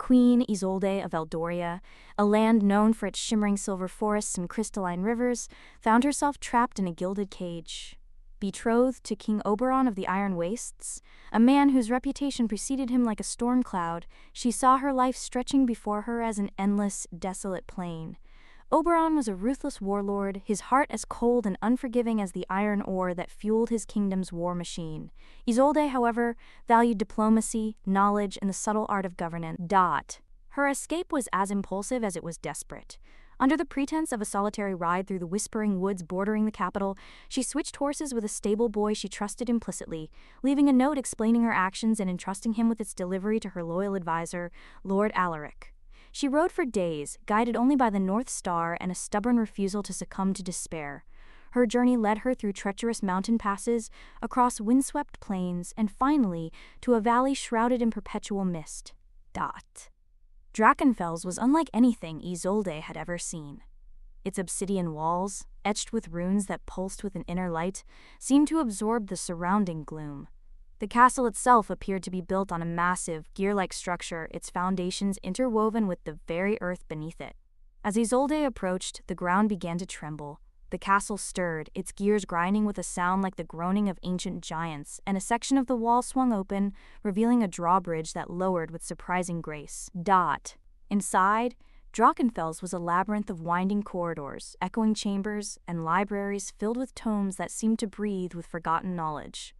Queen Isolde of Eldoria, a land known for its shimmering silver forests and crystalline rivers, found herself trapped in a gilded cage. Betrothed to King Oberon of the Iron Wastes, a man whose reputation preceded him like a storm cloud, she saw her life stretching before her as an endless, desolate plain. Oberon was a ruthless warlord, his heart as cold and unforgiving as the iron ore that fueled his kingdom's war machine. Isolde, however, valued diplomacy, knowledge, and the subtle art of governance. Her escape was as impulsive as it was desperate. Under the pretense of a solitary ride through the whispering woods bordering the capital, she switched horses with a stable boy she trusted implicitly, leaving a note explaining her actions and entrusting him with its delivery to her loyal advisor, Lord Alaric. She rode for days, guided only by the North Star and a stubborn refusal to succumb to despair. Her journey led her through treacherous mountain passes, across windswept plains, and finally to a valley shrouded in perpetual mist. Drachenfels was unlike anything Isolde had ever seen. Its obsidian walls, etched with runes that pulsed with an inner light, seemed to absorb the surrounding gloom. The castle itself appeared to be built on a massive, gear-like structure, its foundations interwoven with the very earth beneath it. As Isolde approached, the ground began to tremble. The castle stirred, its gears grinding with a sound like the groaning of ancient giants, and a section of the wall swung open, revealing a drawbridge that lowered with surprising grace. Inside, Drachenfels was a labyrinth of winding corridors, echoing chambers, and libraries filled with tomes that seemed to breathe with forgotten knowledge.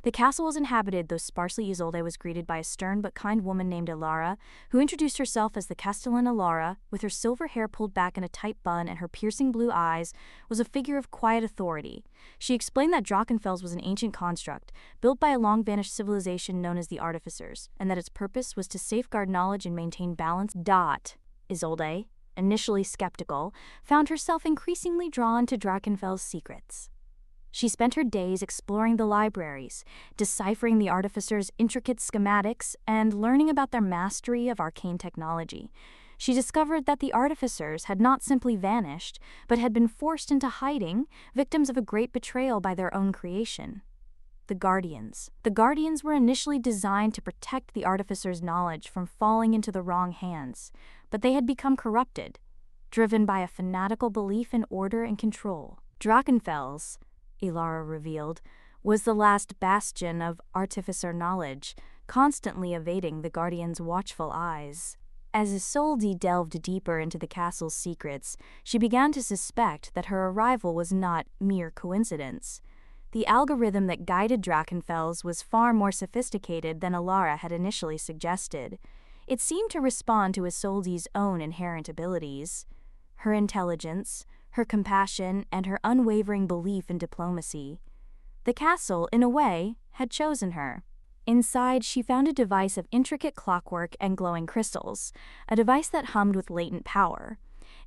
The castle was inhabited, though sparsely. Isolde was greeted by a stern but kind woman named Elara, who introduced herself as the Castellan Elara. With her silver hair pulled back in a tight bun and her piercing blue eyes, was a figure of quiet authority. She explained that Drachenfels was an ancient construct, built by a long-vanished civilization known as the Artificers, and that its purpose was to safeguard knowledge and maintain balance. Isolde, initially skeptical, found herself increasingly drawn to Drachenfels' secrets. She spent her days exploring the libraries, deciphering the Artificers' intricate schematics, and learning about their mastery of arcane technology. She discovered that the Artificers had not simply vanished, but had been forced into hiding, victims of a great betrayal by their own creation. The Guardians. The Guardians were initially designed to protect the Artificers' knowledge from falling into the wrong hands, but they had become corrupted, driven by a fanatical belief in order and control. Drachenfels, Elara revealed, was the last bastion of Artificer knowledge, constantly evading the Guardian's watchful eyes. As Isolde delved deeper into the castle's secrets, she began to suspect that her arrival was not mere coincidence. The algorithm that guided Drachenfels was far more sophisticated than Elara had initially suggested. It seemed to respond to Isolde's own inherent abilities. Her intelligence, her compassion, and her unwavering belief in diplomacy. The castle, in a way, had chosen her. Inside, she found a device of intricate clockwork and glowing crystals, a device that hummed with latent power.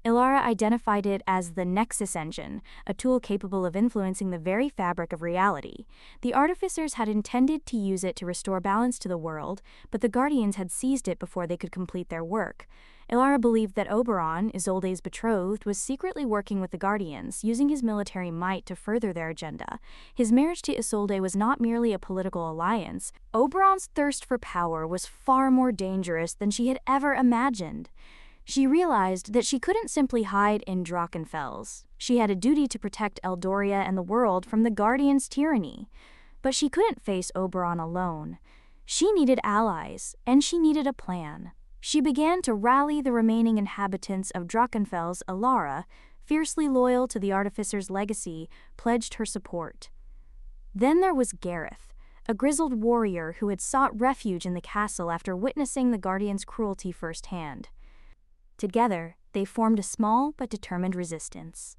Elara identified it as the Nexus Engine, a tool capable of influencing the very fabric of reality. The Artificers had intended to use it to restore balance to the world, but the Guardians had seized it before they could complete their work. Elara believed that Oberon, Isolde's betrothed, was secretly working with the Guardians, using his military might to further their agenda. His marriage to Isolde was not merely a political alliance. Oberon's thirst for power was far more dangerous than she had ever imagined. She realized that she couldn't simply hide in Drachenfels. She had a duty to protect Eldoria and the world from the Guardians' tyranny. But she couldn't face Oberon alone. She needed allies, and she needed a plan. She began to rally the remaining inhabitants of Drachenfels. Elara, fiercely loyal to the Artificer's legacy, pledged her support. Then there was Gareth, a grizzled warrior who had sought refuge in the castle after witnessing the Guardians' cruelty firsthand. Together, they formed a small but determined resistance.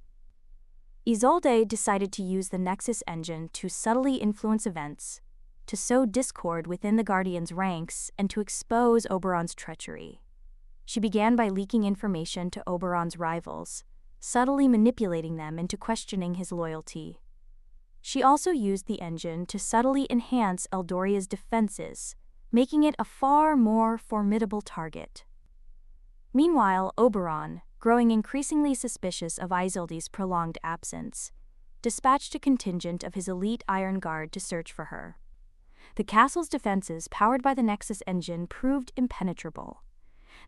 Isolde decided to use the Nexus Engine to subtly influence events, to sow discord within the Guardians' ranks, and to expose Oberon's treachery. She began by leaking information to Oberon's rivals, subtly manipulating them into questioning his loyalty. She also used the engine to subtly enhance Eldoria's defenses, making it a far more formidable target. Meanwhile, Oberon, growing increasingly suspicious of Isolde's prolonged absence, dispatched a contingent of his elite Iron Guard to search for her. The castle's defenses, powered by the Nexus Engine, proved impenetrable.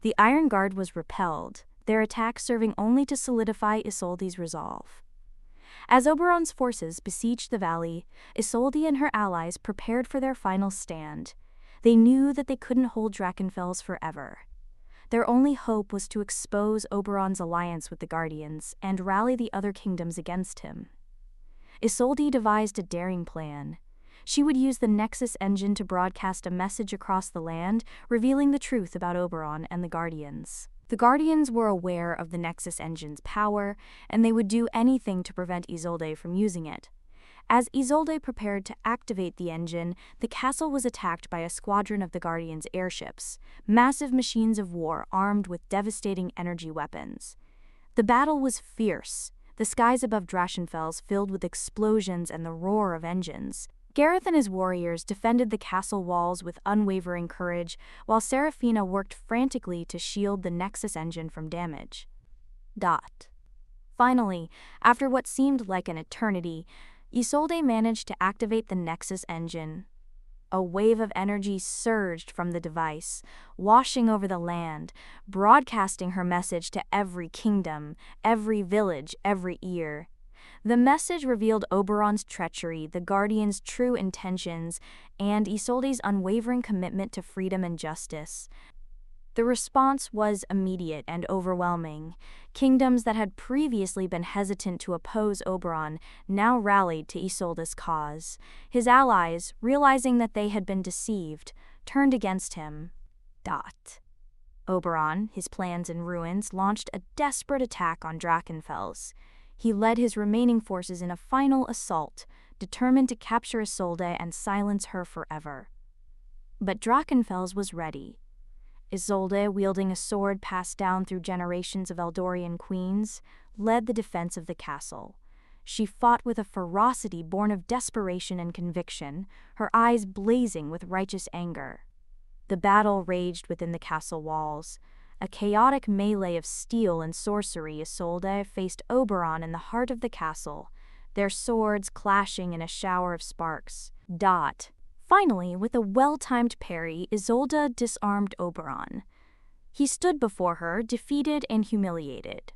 The Iron Guard was repelled, their attack serving only to solidify Isolde's resolve. As Oberon's forces besieged the valley, Isolde and her allies prepared for their final stand. They knew that they couldn't hold Drachenfels forever. Their only hope was to expose Oberon's alliance with the Guardians and rally the other kingdoms against him. Isolde devised a daring plan. She would use the Nexus engine to broadcast a message across the land, revealing the truth about Oberon and the Guardians. The Guardians were aware of the Nexus engine's power, and they would do anything to prevent Isolde from using it. As Isolde prepared to activate the engine, the castle was attacked by a squadron of the Guardians' airships, massive machines of war armed with devastating energy weapons. The battle was fierce, the skies above Drachenfels filled with explosions and the roar of engines. Gareth and his warriors defended the castle walls with unwavering courage, while Seraphina worked frantically to shield the Nexus engine from damage. Finally, after what seemed like an eternity, Isolde managed to activate the Nexus engine. A wave of energy surged from the device, washing over the land, broadcasting her message to every kingdom, every village, every ear. The message revealed Oberon's treachery, the Guardians' true intentions, and Isolde's unwavering commitment to freedom and justice. The response was immediate and overwhelming. Kingdoms that had previously been hesitant to oppose Oberon now rallied to Isolde's cause. His allies, realizing that they had been deceived, turned against him. Oberon, his plans in ruins, launched a desperate attack on Drachenfels. He led his remaining forces in a final assault, determined to capture Isolde and silence her forever. But Drachenfels was ready. Isolde, wielding a sword passed down through generations of Eldorian queens, led the defense of the castle. She fought with a ferocity born of desperation and conviction, her eyes blazing with righteous anger. The battle raged within the castle walls. A chaotic melee of steel and sorcery, Isolde faced Oberon in the heart of the castle, their swords clashing in a shower of sparks. Finally, with a well-timed parry, Isolde disarmed Oberon. He stood before her, defeated and humiliated.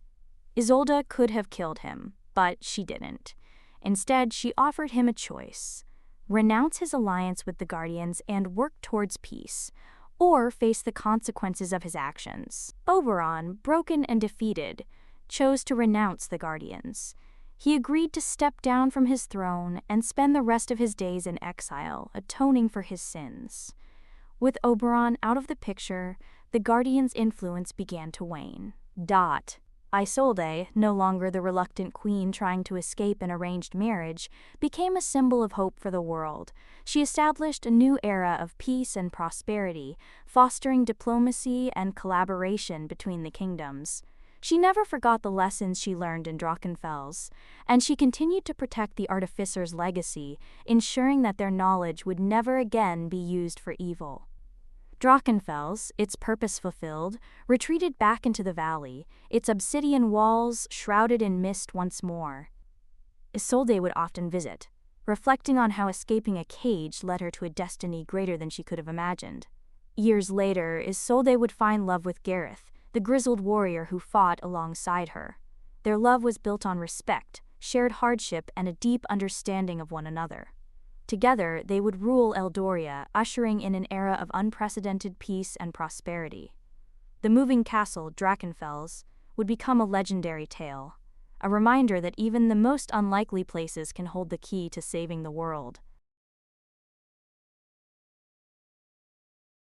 Isolde could have killed him, but she didn't. Instead, she offered him a choice: renounce his alliance with the Guardians and work towards peace, or face the consequences of his actions. Oberon, broken and defeated, chose to renounce the Guardians. He agreed to step down from his throne and spend the rest of his days in exile, atoning for his sins. With Oberon out of the picture, the Guardians' influence began to wane. Isolde, no longer the reluctant queen trying to escape an arranged marriage, became a symbol of hope for the world. She established a new era of peace and prosperity, fostering diplomacy and collaboration between the kingdoms. She never forgot the lessons she learned in Drachenfels, and she continued to protect the Artificer's legacy, ensuring that their knowledge would never again be used for evil. Drachenfels, its purpose fulfilled, retreated back into the valley, its obsidian walls shrouded in mist once more. Isolde would often visit, reflecting on how escaping a cage led her to a destiny greater than she could have imagined. Years later, Isolde would find love with Gareth, the grizzled warrior who fought alongside her. Their love was built on respect, shared hardship, and a deep understanding of one another. Together, they would rule Eldoria, ushering in an era of unprecedented peace and prosperity. The moving castle, Drachenfels, would become a legendary tale, a reminder that even the most unlikely places can hold the key to saving the world.